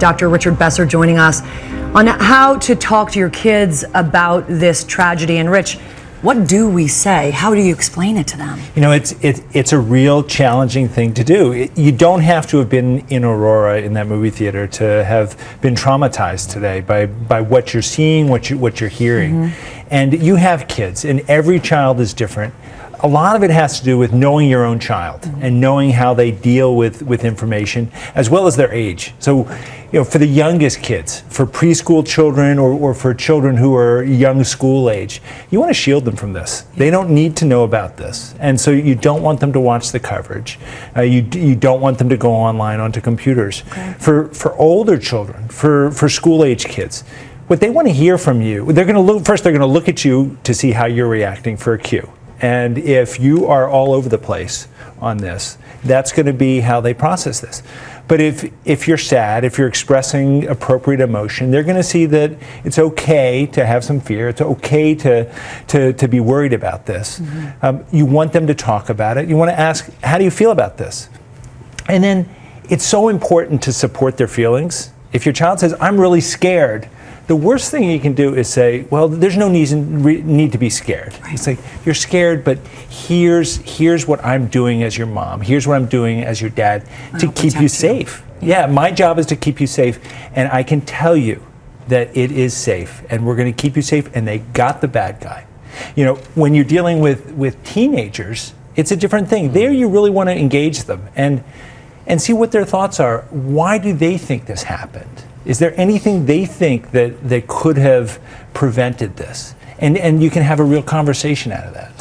Dr. Richard Besser joining us on how to talk to your kids about this tragedy. And Rich, what do we say? How do you explain it to them? You know, it's a real challenging thing to do. You don't have to have been in Aurora in that movie theater to have been traumatized today by what you're seeing, what you're hearing. And you have kids, and every child is different. A lot of it has to do with knowing your own child and knowing how they deal with information, as well as their age. So, you know, for the youngest kids, for preschool children or for children who are young school age, you want to shield them from this. They don't need to know about this. And so you don't want them to watch the coverage. You don't want them to go online onto computers. Okay. For older children, for school age kids, what they want to hear from you, they're going to look at you to see how you're reacting for a cue. And if you are all over the place on this, that's going to be how they process this. But if you're sad, if you're expressing appropriate emotion, they're going to see that it's okay to have some fear. It's okay to be worried about this. You want them to talk about it. You want to ask, how do you feel about this? And then it's so important to support their feelings. If your child says, I'm really scared, the worst thing you can do is say, well, there's no need to be scared. Right. It's like, you're scared, but here's what I'm doing as your mom. Here's what I'm doing as your dad to keep you safe. Yeah, my job is to keep you safe. And I can tell you that it is safe. And we're going to keep you safe. And they got the bad guy. You know, when you're dealing with teenagers, it's a different thing. There you really want to engage them and see what their thoughts are. Why do they think this happened? Is there anything they think that could have prevented this? And you can have a real conversation out of that.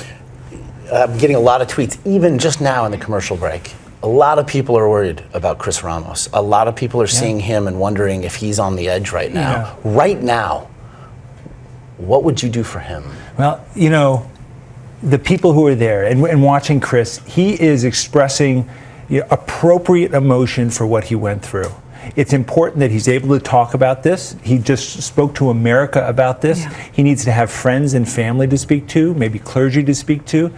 I'm getting a lot of tweets, even just now in the commercial break. A lot of people are worried about Chris Ramos. A lot of people are seeing him and wondering if he's on the edge right now. Yeah. Right now, what would you do for him? Well, you know, the people who are there and watching Chris, he is expressing appropriate emotion for what he went through. It's important that he's able to talk about this. He just spoke to America about this. Yeah. He needs to have friends and family to speak to, maybe clergy to speak to.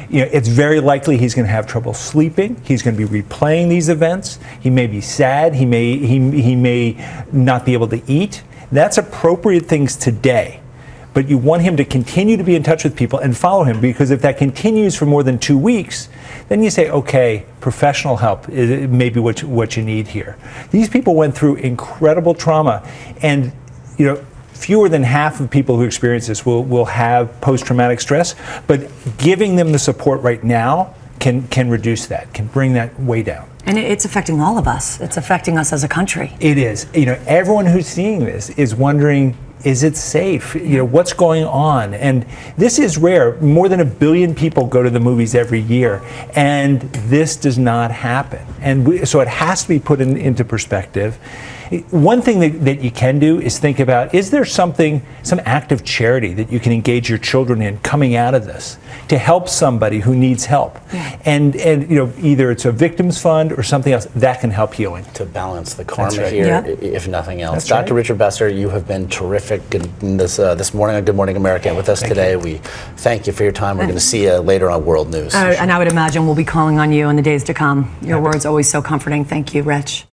You know, it's very likely he's going to have trouble sleeping. He's going to be replaying these events. He may be sad. He may not be able to eat. That's appropriate things today. But you want him to continue to be in touch with people and follow him, because if that continues for more than 2 weeks, then you say, okay, professional help is maybe what you need here. These people went through incredible trauma, and you know, fewer than half of people who experience this will have post-traumatic stress, but giving them the support right now can reduce that, can bring that way down. And it's affecting all of us. It's affecting us as a country. It is. You know, everyone who's seeing this is wondering, is it safe? You know, what's going on? And this is rare. More than 1 billion people go to the movies every year, and this does not happen. And so it has to be put into perspective. One thing that you can do is think about, is there some act of charity that you can engage your children in coming out of this to help somebody who needs help? Yeah. And you know, either it's a victims fund or something else that can help healing. To balance the karma here, if nothing else. That's Dr. Richard Besser, you have been terrific this morning on Good Morning America with us today. We thank you for your time. We're going to see you later on World News. And I would imagine we'll be calling on you in the days to come. Your words always so comforting. Thank you, Rich.